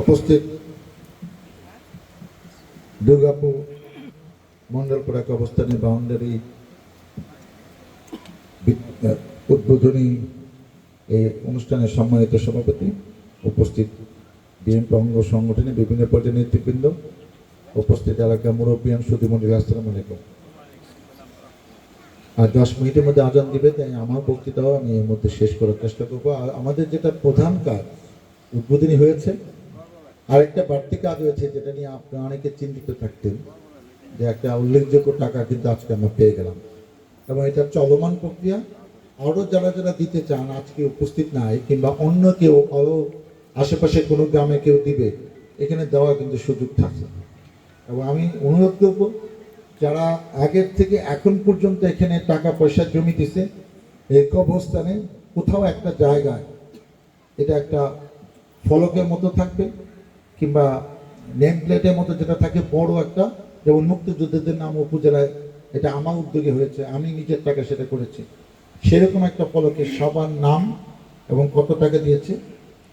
উপস্থিত দুর্গাপুর মন্ডলপাড়া অবস্থানে বাউন্ডারি উদ্বোধনী এই অনুষ্ঠানের সম্মানিত সভাপতি, উপস্থিত বিএনপি অঙ্গ সংগঠনের বিভিন্ন পর্যায়ের নেতৃবৃন্দ, উপস্থিত এলাকা মুরব্বিয়ান সুধীমণ্ডলী, আসসালামু আলাইকুম। আর 10 মিনিটের মধ্যে আজান দিবে, তাই আমার বক্তৃতাও আমি এর মধ্যে শেষ করার চেষ্টা করবো। আর আমাদের যেটা প্রধান কাজ উদ্বোধনী হয়েছে, আরেকটা বাড়তি কাজ হয়েছে যেটা নিয়ে আপনারা অনেকে চিন্তিত থাকতেন, যে একটা উল্লেখযোগ্য টাকা কিন্তু আজকে আমরা পেয়ে গেলাম এবং এটা চলমান প্রক্রিয়া। আরও যারা যারা দিতে চান আজকে উপস্থিত নাই কিংবা অন্য কেউ আরও আশেপাশে কোনো গ্রামে কেউ দিবে, এখানে দেওয়ার কিন্তু সুযোগ থাকছে। এবং আমি অনুরোধ করব যারা আগের থেকে এখন পর্যন্ত এখানে টাকা পয়সা জমি দিছে, এই কবরস্থানে কোথাও একটা জায়গায় এটা একটা ফলকের মতো থাকবে কিংবা নেম প্লেটের মতো যেটা থাকে বড় একটা, যেমন মুক্তিযোদ্ধাদের নাম উপজেলায়, এটা আমার উদ্যোগে হয়েছে, আমি নিজের টাকা সেটা করেছি, সেরকম একটা ফলকে সবার নাম এবং কত টাকা দিয়েছে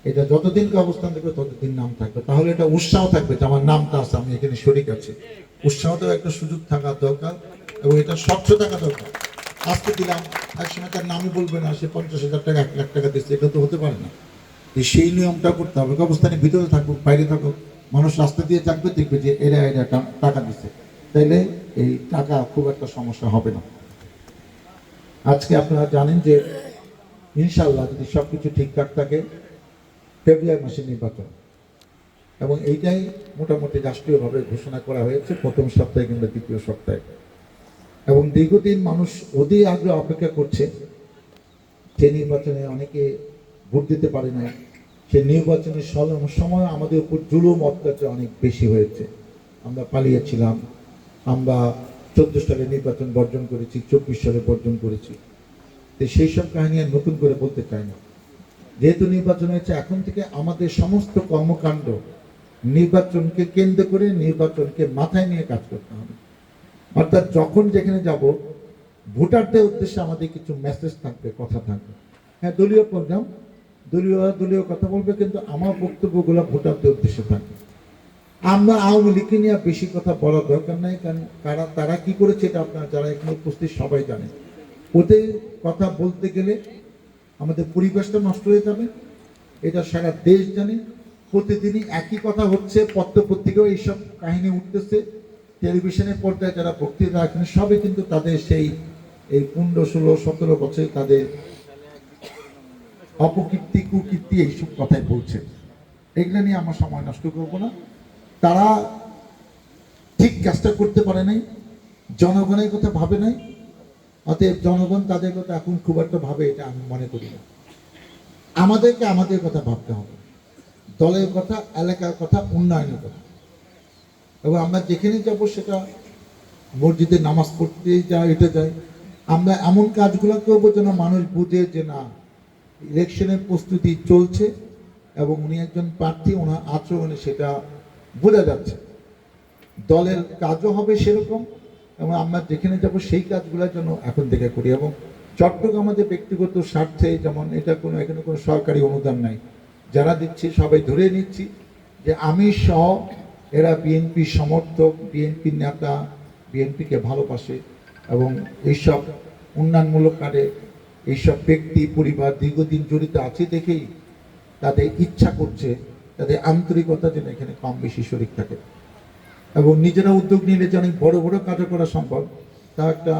এটা যতদিন অবস্থান থাকবে ততদিন নাম থাকবে। তাহলে এটা উৎসাহ থাকবে যে আমার নামটা আছে, আমি এখানে শরিক আছি। উৎসাহটাও একটা সুযোগ থাকা দরকার এবং এটা স্বচ্ছ থাকা দরকার। আজকে দিলাম, একসময় তার নামই বলবে না, সে 50,000 টাকা 1 লাখ টাকা দিচ্ছে, এটা তো হতে পারে না। সেই নিয়মটা করতে হবে। অবস্থানের ভিতরে থাকুক বাইরে থাকুক, মানুষ রাস্তা দিয়ে থাকবে, দেখবে যে এরা এরা টাকা দিচ্ছে, তাইলে এই টাকা খুব একটা সমস্যা হবে না। আজকে আপনারা জানেন যে ইনশাল্লাহ যদি সব কিছু ঠিকঠাক থাকে, ফেব্রুয়ারি মাসে নির্বাচন, এবং এইটাই মোটামুটি রাষ্ট্রীয়ভাবে ঘোষণা করা হয়েছে প্রথম সপ্তাহে কিংবা দ্বিতীয় সপ্তাহে। এবং দীর্ঘদিন মানুষ অধীর আগ্রহ অপেক্ষা করছে। যে নির্বাচনে অনেকে ভোট দিতে পারে না, সেই নির্বাচনের সময় আমাদের উপর জুলুম অত্যাচার অনেক বেশি হয়েছে। আমরা পালিয়েছিলাম, আমরা 14 সালে নির্বাচন বর্জন করেছি, 24 সালে বর্জন করেছি। তো সেই সব কাহিনী আর নতুন করে বলতে চাই না। যেহেতু নির্বাচন হয়েছে, এখন থেকে আমাদের সমস্ত কর্মকাণ্ড নির্বাচনকে কেন্দ্র করে, নির্বাচনকে মাথায় নিয়ে কাজ করতে হবে। অর্থাৎ যখন যেখানে যাব, ভোটারদের উদ্দেশ্যে আমাদের কিছু মেসেজ থাকবে, কথা থাকবে। হ্যাঁ, দলীয় প্রোগ্রাম, দলীয় কথা বলবে, কিন্তু আমার বক্তব্যগুলো ভোটারদের উদ্দেশ্যে থাকবে। আমরা আওয়ামী লীগকে নিয়ে বেশি কথা বলার দরকার নাই, কারণ তারা কি করেছে এটা আপনারা যারা এখানে উপস্থিত সবাই জানেন। ওদের কথা বলতে গেলে আমাদের পরিবেশটা নষ্ট হয়ে যাবে, এটা সারা দেশ জানে। প্রতিদিনই একই কথা হচ্ছে, পত্রপত্রিকাও এইসব কাহিনী উঠতেছে, টেলিভিশনের পর্দায় যারা বক্তৃতা রাখেন সবে কিন্তু তাদের সেই এই 15, 16, 17 বছরে তাদের অপকীর্তি কুকীর্তি এইসব কথাই বলছে। এগুলো নিয়ে আমার সময় নষ্ট করবো না। তারা ঠিক কাজটা করতে পারে নাই, জনগণের কথা ভাবে নাই, অতএব জনগণ তাদের কথা এখন খুব একটা ভাবে এটা আমি মনে করি না। আমাদেরকে আমাদের কথা ভাবতে হবে, দলের কথা, এলাকার কথা, উন্নয়নের কথা। এবং আমরা যেখানে যাব, সেটা মসজিদে নামাজ পড়তে যাই, এটা যাই, আমরা এমন কাজগুলো করবো যেন মানুষ বুঝে যে না, ইলেকশনের প্রস্তুতি চলছে এবং উনি একজন প্রার্থী, ওনার আচরণে সেটা বোঝা যাচ্ছে। দলের কাজও হবে সেরকম, এবং আমরা যেখানে যাব সেই কাজগুলো যেন এখন থেকে করি। এবং চট্টগ্রাম আমাদের ব্যক্তিগত স্বার্থে, যেমন এটা এখানে কোনো সরকারি অনুদান নাই, যারা দিচ্ছি সবাই ধরে নিচ্ছি যে আমি সহ এরা বিএনপি সমর্থক, বিএনপির নেতা, বিএনপিকে ভালোবাসে এবং এইসব উন্নয়নমূলক কাজে এইসব ব্যক্তি পরিবার দীর্ঘদিন জড়িত আছে দেখেই তাদের ইচ্ছা করছে, তাদের আন্তরিকতা যেন এখানে কম বেশি শরিক থাকে। এবং নিজেরা উদ্যোগ নিলে যে অনেক বড় বড় কাজও করা সম্ভব, তা একটা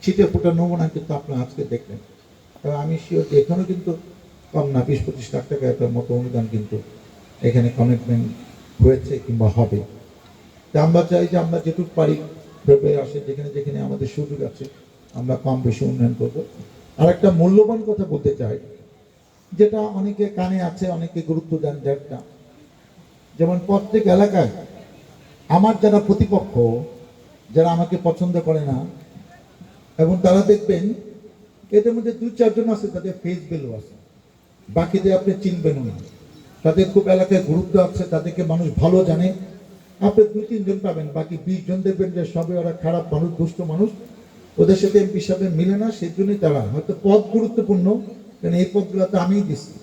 ছিটে ফোটা নমুনা কিন্তু আপনারা আজকে দেখলেন। তবে আমি শিওর যে এখানেও কিন্তু কম না, 20-25 লাখ টাকা একটা মতো অনুদান কিন্তু এখানে কমিটমেন্ট হয়েছে কিংবা হবে। তা আমরা চাই যে আমরা যেটুকু পারি ভেবে আসে, যেখানে যেখানে আমাদের সুযোগ আছে আমরা কম বেশি উন্নয়ন করব। আর একটা মূল্যবান কথা বলতে চাই, যেটা অনেকে কানে আছে, অনেকে গুরুত্ব দেন, যেটা যেমন প্রত্যেক এলাকায় আমার যারা প্রতিপক্ষ, যারা আমাকে পছন্দ করে না, এবং তারা দেখবেন এদের মধ্যে 2-4 জন আছে তাদের ফেস ভ্যালু আছে, বাকিদের আপনি চিনবেনও না। তাদের খুব এলাকায় গুরুত্ব আছে, তাদেরকে মানুষ ভালো জানে। আপনি 2-3 জন পাবেন, বাকি 20 জন দেখবেন যে সবে ওরা খারাপ মানুষ, দুষ্ট মানুষ, ওদের সাথে এমপি সাহেব মিলে না। সেই জন্যই তারা হয়তো পদ গুরুত্বপূর্ণ, কারণ এই পদগুলো তো আমিই দিচ্ছি,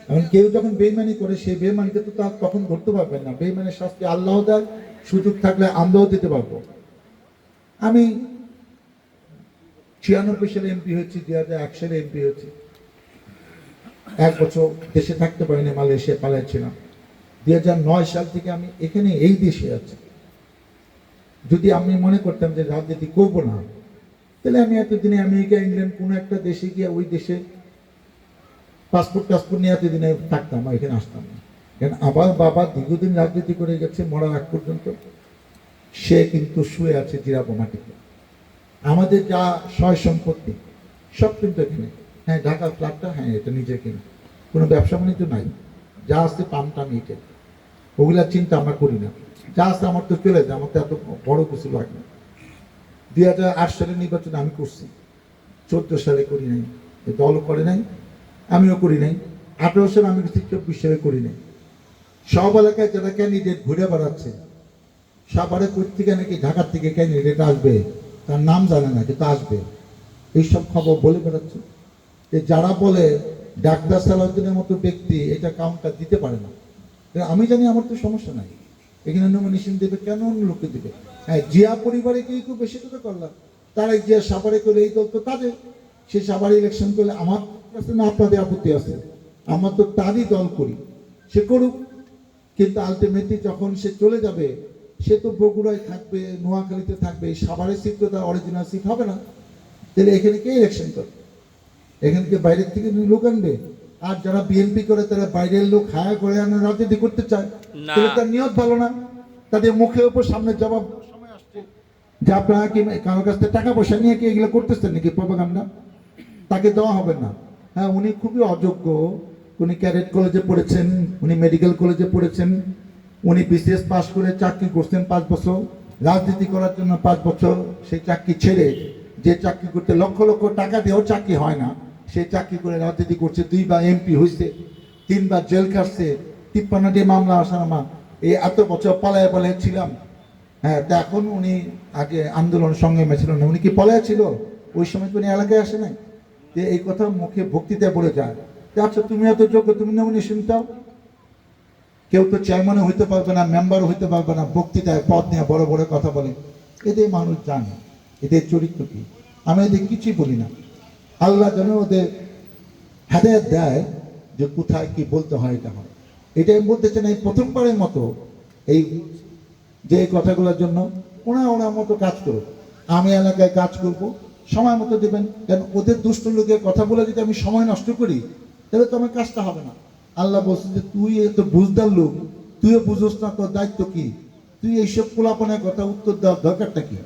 এখন কেউ যখন বেইমানি করে সেই বেইমানকে তো তার তখন ধরতে পারবেন না। বেইমানের শাস্তি আল্লাহ দেয়, সুযোগ থাকলে আমরাও দিতে পারবো। আমি 96 সালে এমপি হয়েছি, 2001 সালে এমপি হয়েছি। 1 বছর দেশে থাকতে পারিনি, মালয়েশিয়া পালাইছিলাম। 2009 সাল থেকে আমি এখানে এই দেশে আছি। যদি আমি মনে করতাম যে রাজনীতি করবো না, তাহলে আমি এতদিনে আমেরিকা, ইংল্যান্ড কোনো একটা দেশে গিয়ে ওই দেশে পাসপোর্ট নিয়ে এতদিনে থাকতাম, এখানে আসতাম না। কারণ আবার বাবা দীর্ঘদিন রাজনীতি করে গেছে, মরার আগ পর্যন্ত সে কিন্তু শুয়ে আছে জিরাবো মাটিতে। আমাদের যা সয় সম্পত্তি সব কিন্তু এখানে। হ্যাঁ, ঢাকা ফ্ল্যাটটা, হ্যাঁ এটা নিজের কিনা, কোনো ব্যবসা বাণিজ্য নাই। যা আছে পানটা মিটে, ওগুলা চিন্তা আমরা করি না। যা আছে আমার তো চলে যায়, আমার তো এত বড় কিছু লাগে না। 2008 সালের নির্বাচন আমি করছি, 14 সালে করি নাই, দলও করে নাই, আমিও করি নাই। 18 সালে আমি 24 সালে করি নাই। সব এলাকায় যারা ক্যান্ডিডেট ঘুরে বেড়াচ্ছে, সবারে কোথেকে নাকি ঢাকার থেকে ক্যান্ডিডেট আসবে, তার নাম জানে না কিন্তু আসবে, এইসব খবর বলে বেড়াচ্ছে। যারা বলে ডাক্তার সালাউদ্দিনের মতো ব্যক্তি এটা কাউন্টার দিতে পারে না, আমি জানি আমার তো সমস্যা নাই, এখানে নমিনেশন দেবে কেন, অন্য লোককে দেবে। হ্যাঁ, জিয়া পরিবারে কি একটু বেশি করে করলাম, তারা জিয়া সাভারে করে এই দল তো তাদের, সে সাভারে ইলেকশন করলে আমার কাছে না আপনাদের আপত্তি আছে, আমার তো তারই দল করি, সে করুক। কিন্তু আলটিমেটলি যখন সে চলে যাবে, সে তো বগুড়ায় থাকবে, নোয়াখালীতে থাকবে, সাভারের সিট তো তার অরিজিনাল সিট হবে না। তাহলে এখানে কে ইলেকশন করবে? এখানে কে বাইরের থেকে লোক আনবে? আর যারা বিএনপি করে তারা বাইরের লোক হায়ার করে আনার রাজনীতি করতে চায়, তাহলে তার নিয়ত ভালো না। তাদের মুখের উপর সামনে জবাব সময় আসছে যে আপনারা কি কারোর কাছ থেকে টাকা পয়সা নিয়ে কি এগুলো করতেছেন নাকি প্রপাগান্ডা, তাকে দেওয়া হবে না। হ্যাঁ, উনি খুবই অযোগ্য, উনি ক্যাডেট কলেজে পড়েছেন, উনি মেডিকেল কলেজে পড়েছেন, উনি বিসিএস পাস করে চাকরি করছেন 5 বছর, রাজনীতি করার জন্য 5 বছর সেই চাকরি ছেড়ে, যে চাকরি করতে লক্ষ লক্ষ টাকা দিয়েও চাকরি হয় না, সেই চাকরি করে রাজনীতি করছে। 2 বার এমপি হয়েছে, 3 বার জেল কাটছে, 53টি মামলা আসামা, এই এত বছর পালায় পালায় ছিলাম। হ্যাঁ, তা এখন উনি আগে আন্দোলন সংগ্রামে ছিল না, উনি কি পালায় ছিল? ওই সময় তো উনি এলাকায় আসে নাই। যে এই কথা মুখে ভক্তিতে বলে যায়, আচ্ছা তুমি এত যোগ্য, তুমি নমিনেশন দাও। কেউ তো চেয়ারম্যানও হইতে পারবে না, মেম্বারও হইতে পারবে না, বক্তৃতায় পদ নিয়ে বড় বড় কথা বলে। এদের মানুষ জানে এদের চরিত্র কি। আমি এদের কিছুই বলি না, আল্লাহ যেন ওদের হেদায়েত দেয় যে কোথায় কি বলতে হয়, এটা হয়। এটা আমি বলতে চাই না, এই প্রথমবারের মতো এই যে কথাগুলোর জন্য ওনার মতো কাজ করো, আমি এলাকায় কাজ করব, সময় মতো দেবেন। কারণ ওদের দুষ্ট লোকের কথা বলে যদি আমি সময় নষ্ট করি, তাহলে তো আমার কাজটা হবে না। আল্লাহ বলছে যে তুই এত বুঝদার লোক, তুইও বুঝোস না, তোর দায়িত্ব কি? তুই এইসব পোলাপনের কথা উত্তর দেওয়ার দরকারটা কি?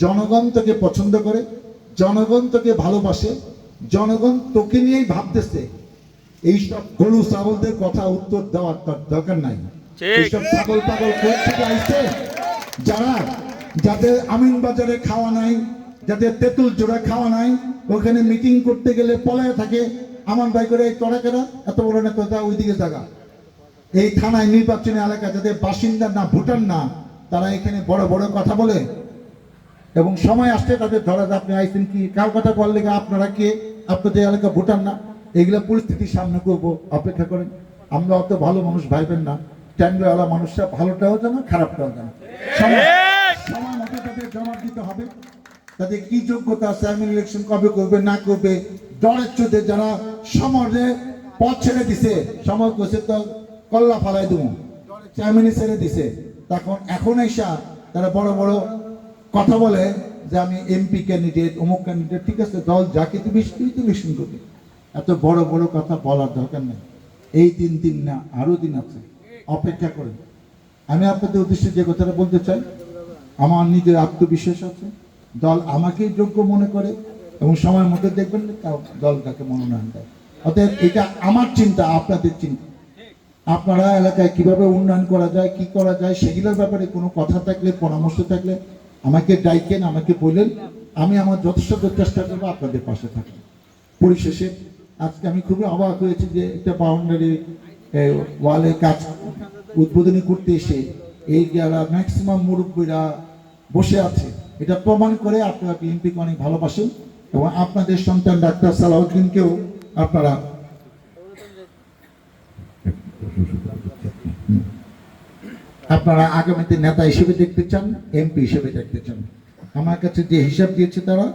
জনগণ তোকে পছন্দ করে, জনগণ তোকে ভালোবাসে, জনগণ তোকে নিয়েই ভাবতেছে। এইসব গরু ছাগলদের কথা উত্তর দেওয়ার দরকার নাই। এইসব ছাগল পাগল থেকে আইছে যারা, যাদের আমিন বাজারে খাওয়া নাই, যাদের তেঁতুল জোড়া খাওয়া নাই, ওখানে মিটিং করতে গেলে পলায় থাকে। আমার ভাই করে এই তড়াকেরা এত বড় নেতা ওইদিকে জায়গা, এই থানায় নির্বাচনী এলাকা যাদের বাসিন্দা না, ভুটান না, তারা এখানে বড় বড় কথা বলে এবং সময় আসছে তাদের ধরা যায়। আপনি আইসেন কি, কার কথা বললে আপনারা কে, আপনাদের এলাকা ভুটান না, এগুলা পরিস্থিতির সামনে করবো, অপেক্ষা করেন। আমরা অত ভালো মানুষ ভাইবেন না, ট্যাঙ্গওয়ালা মানুষরা ভালোটাও জানা, খারাপটাও জানা। সময় মতো তাদের জবাব দিতে হবে। তাদের কি যোগ্যতা আছে, আমি ইলেকশন কবে করবে না করবে, ডরের চোখে যারা সমরে পথ ছেড়ে দিছে, সমর করছে তো কল্লা ফালাই দেবো, চেয়ারম্যানই ছেড়ে দিছে, তখন এখন এসা তারা বড় বড় কথা বলে যে আমি এমপি ক্যান্ডিডেট, অমুক ক্যান্ডিডেট। ঠিক আছে, দল যাকে দিবি ইলেকশন করবে, এত বড় বড় কথা বলার দরকার নেই। এই 3 দিন না, আরো দিন আছে, অপেক্ষা করেন। আমি আপনাদের উদ্দেশ্যে যে কথাটা বলতে চাই, আমার নিজের আত্মবিশ্বাস আছে, দল আমাকেই যোগ্য মনে করে এবং সময়ের মধ্যে দেখবেন দল তাকে মনোনয়ন দেয়। অতএব এটা আমার চিন্তা, আপনাদের চিন্তা। আপনারা এলাকায় কিভাবে উন্নয়ন করা যায়, কি করা যায়, সেগুলোর ব্যাপারে কোনো কথা থাকলে, পরামর্শ থাকলে আমাকে ডাইকেন, আমাকে বললেন, আমি আমার যথেষ্ট চেষ্টা করবো আপনাদের পাশে থাকবো। পরিশেষে আজকে আমি খুবই অবাক হয়েছি যে একটা বাউন্ডারি ওয়ালে কাজ উদ্বোধনী করতে এসে এই যারা ম্যাক্সিমাম মুরব্বীরা বসে আছে, এটা প্রমাণ করে আপনারা বিএনপিকে অনেক ভালোবাসেন এবং আপনাদের সন্তান ডাক্তার সালাউদ্দিনকেও আপনারা আপনারা আগামীতে নেতা হিসেবে দেখতে চান, এমপি হিসেবে দেখতে চান? আমার কাছে যে হিসাব দিয়েছে তারা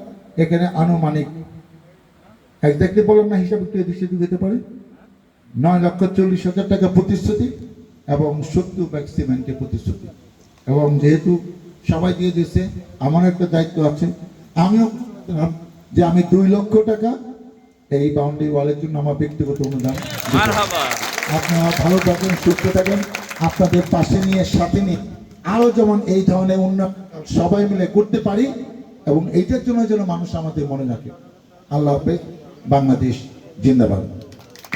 এখানে আনুমানিক, একজাক্টলি বলেন না, হিসাব একটু এদিক সেদিক হতে পারে, 9,40,000 টাকা প্রতিশ্রুতি এবং 70 ব্যাগ সিমেন্টের প্রতিশ্রুতি। এবং যেহেতু সবাই দিয়ে দিচ্ছে, আমার একটা দায়িত্ব আছে, আমিও যে আমি 2 লক্ষ টাকা এই বাউন্ডারি ওয়ালের জন্য আমার ব্যক্তিগত অনুদান। আপনারা ভালো থাকেন, সুস্থ থাকেন, আপনাদের পাশে নিয়ে সাথে নিয়ে আরো যেমন এই ধরনের উন্নয়ন সবাই মিলে করতে পারি এবং এইটার জন্য যেন মানুষ আমাদের মনে রাখে। আল্লাহ হাফেজ। বাংলাদেশ জিন্দাবাদ।